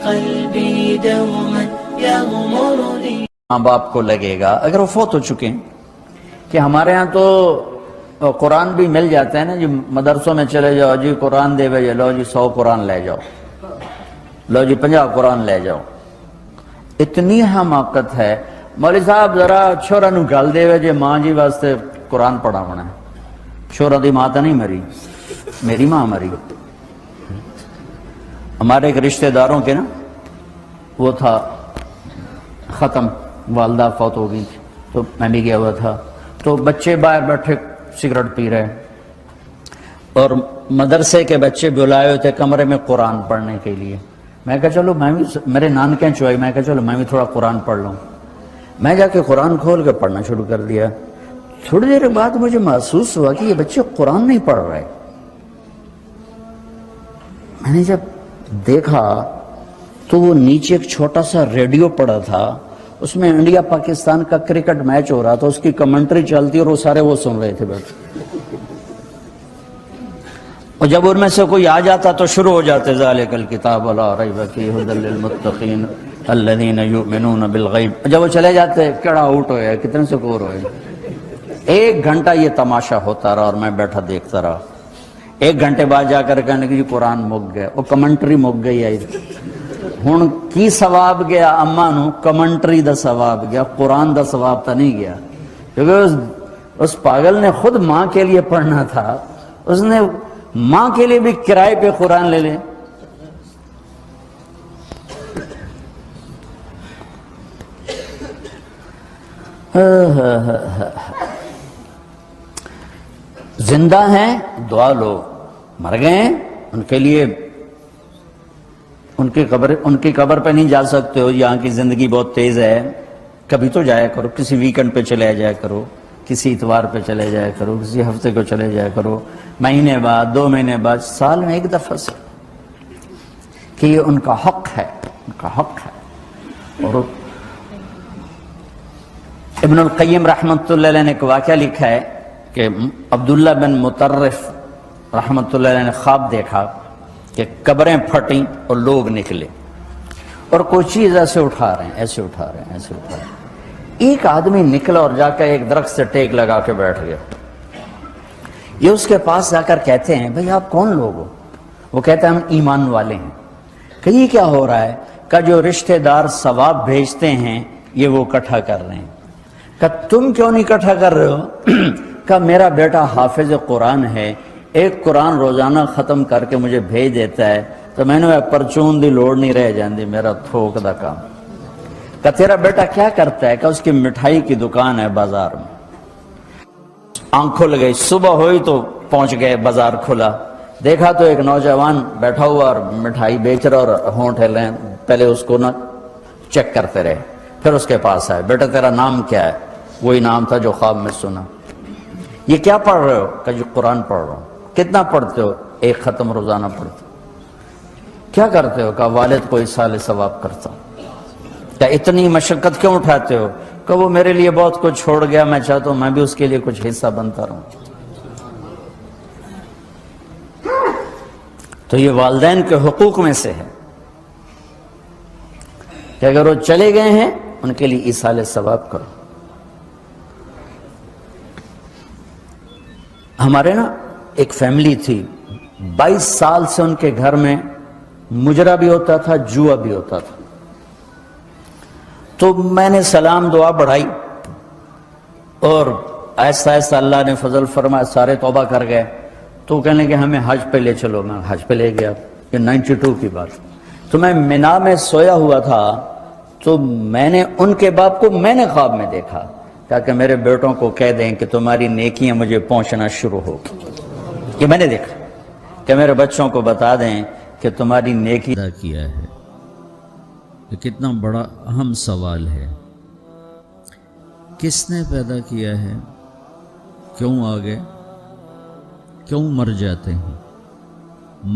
قلبي دوما يغمرني. ماں باپ کو لگے گا اگر وہ فوت ہو چکے ہیں کہ ہمارے ہاں تو قرآن بھی مل جاتا ہے نا جی، مدرسوں میں چلے جاؤ جی قرآن دے بھائی، لو جی 100 قرآن لے جاؤ، لو جی 50 قرآن لے جاؤ. اتنی حماقت ہے. مولوی صاحب ذرا چھوڑا نو گل دے جی ماں جی واسطے قرآن پڑھا ہونا ہے. چھوڑا دی ماں تو نہیں مری، میری ماں مری. ہمارے ایک رشتہ داروں کے نا وہ تھا ختم، والدہ فوت ہو گئی تھی تو میں بھی گیا ہوا تھا، تو بچے باہر بیٹھے سگریٹ پی رہے اور مدرسے کے بچے بلائے ہوئے تھے کمرے میں قرآن پڑھنے کے لیے. میں کہا چلو میں بھی، میرے نانکیں چوئی، میں کہا چلو میں بھی تھوڑا قرآن پڑھ لوں. میں جا کے قرآن کھول کے پڑھنا شروع کر دیا. تھوڑی دیر بعد مجھے محسوس ہوا کہ یہ بچے قرآن نہیں پڑھ رہے. میں نے جب دیکھا تو وہ نیچے ایک چھوٹا سا ریڈیو پڑا تھا، اس میں انڈیا پاکستان کا کرکٹ میچ ہو رہا تھا، اس کی کمنٹری چلتی اور وہ سارے وہ سن رہے تھے بیٹھ. اور جب ان میں سے کوئی آ جاتا تو شروع ہو جاتے ذالک الکتاب لا ریب فیہ ھدی للمتقین الذین یؤمنون بالغیب. جب وہ چلے جاتے کیڑا آؤٹ ہوئے، کتنے سکور ہوئے. 1 گھنٹہ یہ تماشا ہوتا رہا اور میں بیٹھا دیکھتا رہا. 1 گھنٹے بعد جا کر کہنے کہ جی قرآن مک گئے، وہ کمنٹری مک گئی ہے. ہن کی ثواب گیا اما نو؟ کمنٹری دا ثواب گیا، قرآن دا ثواب تا نہیں گیا. کیونکہ اس پاگل نے خود ماں کے لیے پڑھنا تھا، اس نے ماں کے لیے بھی کرائے پہ قرآن لے لے. زندہ ہیں دعا لو، مر گئے ہیں ان کے لیے ان کی قبر پہ نہیں جا سکتے ہو. یہاں کی زندگی بہت تیز ہے، کبھی تو جایا کرو، کسی ویکنڈ پہ چلے جایا کرو، کسی اتوار پہ چلے جایا کرو، کسی ہفتے کو چلے جایا کرو، مہینے بعد 2 مہینے بعد، سال میں 1 دفعہ سے، کہ یہ ان کا حق ہے، ان کا حق ہے. اور ابن القیم رحمۃ اللہ علیہ نے ایک واقعہ لکھا ہے کہ عبداللہ بن مطرف رحمۃ اللہ علیہ نے خواب دیکھا کہ قبریں پھٹیں اور لوگ نکلے اور کوئی چیز ایسے اٹھا رہے ہیں، ایسے اٹھا رہے ہیں، ایسے اٹھا رہے ہیں. ایک آدمی نکلا اور جا کر ایک درخت سے ٹیک لگا کے بیٹھ گیا. یہ اس کے پاس جا کر کہتے ہیں بھئی آپ کون لوگ ہو؟ وہ کہتے ہیں ہم ایمان والے ہیں. کہ یہ کیا ہو رہا ہے؟ کہ جو رشتہ دار ثواب بھیجتے ہیں یہ وہ اکٹھا کر رہے ہیں. کہ تم کیوں نہیں اکٹھا کر رہے ہو؟ کہ میرا بیٹا حافظ قرآن ہے، 1 قرآن روزانہ ختم کر کے مجھے بھیج دیتا ہے، تو میں نے پرچون دی لوڑ نہیں رہ جاندی، میرا تھوک دا کام. کہ تیرا بیٹا کیا کرتا ہے؟ کہ اس کی مٹھائی کی دکان ہے بازار میں. آنکھ کھل گئی، صبح ہوئی تو پہنچ گئے، بازار کھلا، دیکھا تو ایک نوجوان بیٹھا ہوا اور مٹھائی بیچ رہا اور ہونٹ ہل رہے ہیں. پہلے اس کو نہ چیک کرتے رہے، پھر اس کے پاس آئے، بیٹا تیرا نام کیا ہے؟ وہی نام تھا جو خواب میں سنا. یہ کیا پڑھ رہے ہو؟ کہ جو قرآن پڑھ رہا ہوں. کتنا پڑھتے ہو؟ 1 ختم روزانہ پڑھتے. کیا کرتے ہو؟ کہ والد کو ایصال ثواب کرتا ہوں. کیا اتنی مشقت کیوں اٹھاتے ہو؟ کہ وہ میرے لیے بہت کچھ چھوڑ گیا، میں چاہتا ہوں میں بھی اس کے لیے کچھ حصہ بنتا رہوں. تو یہ والدین کے حقوق میں سے ہے کہ اگر وہ چلے گئے ہیں ان کے لیے ایصال ثواب کرو. ہمارے نا ایک فیملی تھی، 22 سال سے ان کے گھر میں مجرا بھی ہوتا تھا، جوا بھی ہوتا تھا. تو میں نے سلام دعا بڑھائی اور ایسا ایسا اللہ نے فضل فرمایا، سارے توبہ کر گئے. تو کہنے کہ ہمیں حج پہ لے چلو. میں حج پہ لے گیا. یہ 92 کی بات. تو میں مینا میں سویا ہوا تھا تو میں نے ان کے باپ کو میں نے خواب میں دیکھا تاکہ میرے بیٹوں کو کہہ دیں کہ تمہاری نیکیاں مجھے پہنچنا شروع ہو. یہ میں نے دیکھا کہ میرے بچوں کو بتا دیں کہ تمہاری نیکی پیدا کیا ہے. یہ کتنا بڑا اہم سوال ہے. کس نے پیدا کیا ہے؟ کیوں آگے؟ کیوں مر جاتے ہیں؟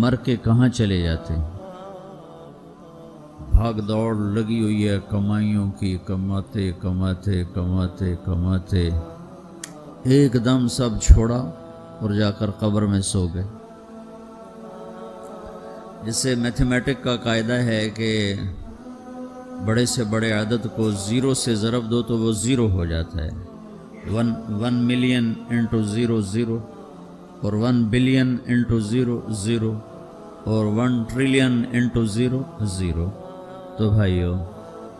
مر کے کہاں چلے جاتے ہیں؟ بھاگ دوڑ لگی ہوئی ہے کمائیوں کی، کماتے کماتے کماتے کماتے ایک دم سب چھوڑا اور جا کر قبر میں سو گئے. جیسے میتھمیٹک کا قاعدہ ہے کہ بڑے سے بڑے عدد کو 0 سے ضرب دو تو وہ 0 ہو جاتا ہے. 1 ملین انٹو 0 0 اور 1 بلین انٹو 0 0 اور 1 ٹریلین انٹو 0 0. تو بھائیو،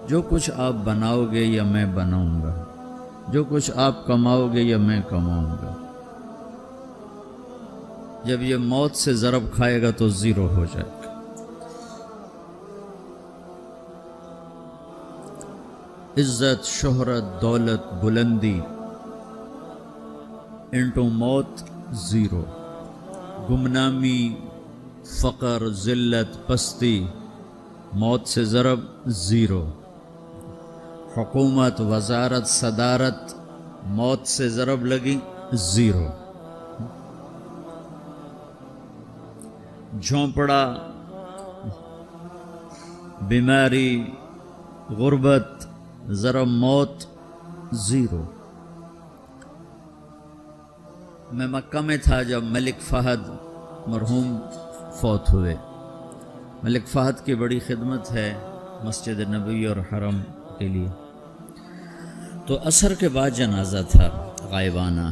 جو کچھ آپ بناؤ گے یا میں بناؤں گا، جو کچھ آپ کماؤ گے یا میں کماؤں گا، جب یہ موت سے ضرب کھائے گا تو 0 ہو جائے گا. عزت، شہرت، دولت، بلندی انٹو موت 0. گمنامی، فقر، ذلت، پستی موت سے ضرب 0. حکومت، وزارت، صدارت موت سے ضرب لگی 0. جھونپڑا، بیماری، غربت ضرب موت 0. میں مکہ میں تھا جب ملک فہد مرحوم فوت ہوئے. ملک فہد کی بڑی خدمت ہے مسجد نبوی اور حرم کے لیے. تو عصر کے بعد جنازہ تھا غائبانہ،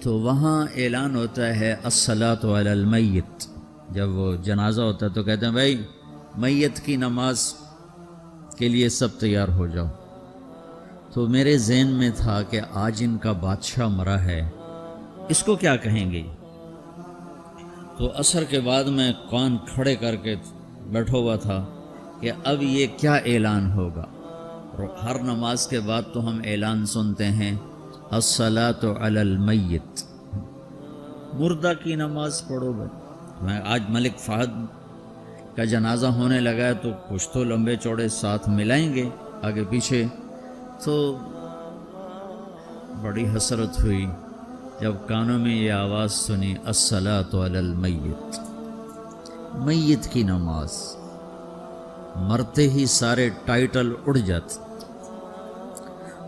تو وہاں اعلان ہوتا ہے الصلاۃ علی المیت. جب وہ جنازہ ہوتا ہے تو کہتے ہیں بھائی میت کی نماز کے لیے سب تیار ہو جاؤ. تو میرے ذہن میں تھا کہ آج ان کا بادشاہ مرا ہے، اس کو کیا کہیں گے. تو عصر کے بعد میں کان کھڑے کر کے بیٹھا ہوا تھا کہ اب یہ کیا اعلان ہوگا. اور ہر نماز کے بعد تو ہم اعلان سنتے ہیں الصلاۃ علی المیت، مردہ کی نماز پڑھو. میں آج ملک فہد کا جنازہ ہونے لگا ہے تو کچھ تو لمبے چوڑے ساتھ ملائیں گے آگے پیچھے. تو بڑی حسرت ہوئی جب کانوں میں یہ آواز سنی الصلاۃ علی المیت، میت کی نماز. مرتے ہی سارے ٹائٹل اڑ جاتے،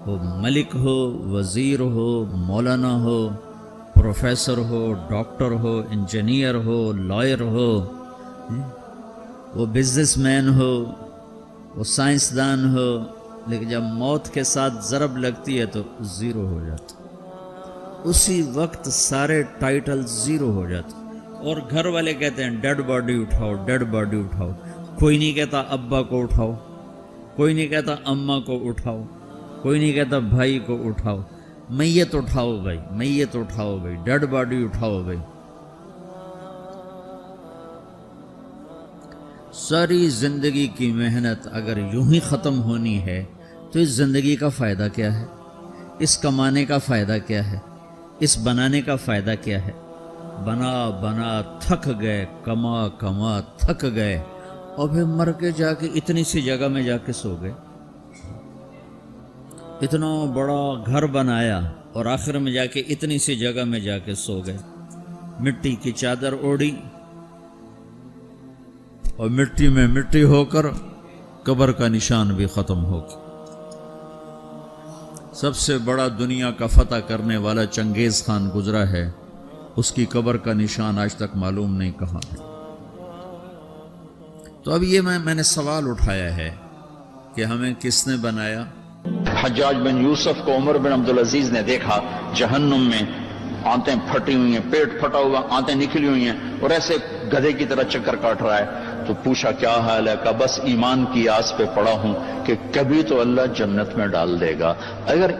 وہ ملک ہو، وزیر ہو، مولانا ہو، پروفیسر ہو، ڈاکٹر ہو، انجینئر ہو، لائر ہو، وہ بزنس مین ہو، وہ سائنسدان ہو، لیکن جب موت کے ساتھ ضرب لگتی ہے تو 0 ہو جاتا. اسی وقت سارے ٹائٹل 0 ہو جاتے. اور گھر والے کہتے ہیں ڈیڈ باڈی اٹھاؤ، ڈیڈ باڈی اٹھاؤ. کوئی نہیں کہتا ابا کو اٹھاؤ، کوئی نہیں کہتا اماں کو اٹھاؤ، کوئی نہیں کہتا بھائی کو اٹھاؤ. میت اٹھاؤ بھائی، میت اٹھاؤ بھائی، ڈیڈ باڈی اٹھاؤ بھائی. ساری زندگی کی محنت اگر یوں ہی ختم ہونی ہے تو اس زندگی کا فائدہ کیا ہے؟ اس کمانے کا فائدہ کیا ہے؟ اس بنانے کا فائدہ کیا ہے؟ بنا بنا تھک گئے، کما کما تھک گئے، اور پھر مر کے جا کے اتنی سی جگہ میں جا کے سو گئے. اتنا بڑا گھر بنایا اور آخر میں جا کے اتنی سی جگہ میں جا کے سو گئے. مٹی کی چادر اوڑھی اور مٹی میں مٹی ہو کر قبر کا نشان بھی ختم ہو گیا. سب سے بڑا دنیا کا فتح کرنے والا چنگیز خان گزرا ہے، اس کی قبر کا نشان آج تک معلوم نہیں کہاں ہے. تو اب یہ میں نے سوال اٹھایا ہے کہ ہمیں کس نے بنایا؟ حجاج بن یوسف کو عمر بن عبدالعزیز نے دیکھا جہنم میں، آنتیں پھٹی ہوئی ہیں، پیٹ پھٹا ہوا، آنتیں نکلی ہوئی ہیں، اور ایسے گدھے کی طرح چکر کاٹ رہا ہے. تو پوچھا کیا حال ہے؟ کہا بس ایمان کی آس پہ پڑا ہوں کہ کبھی تو اللہ جنت میں ڈال دے گا. اگر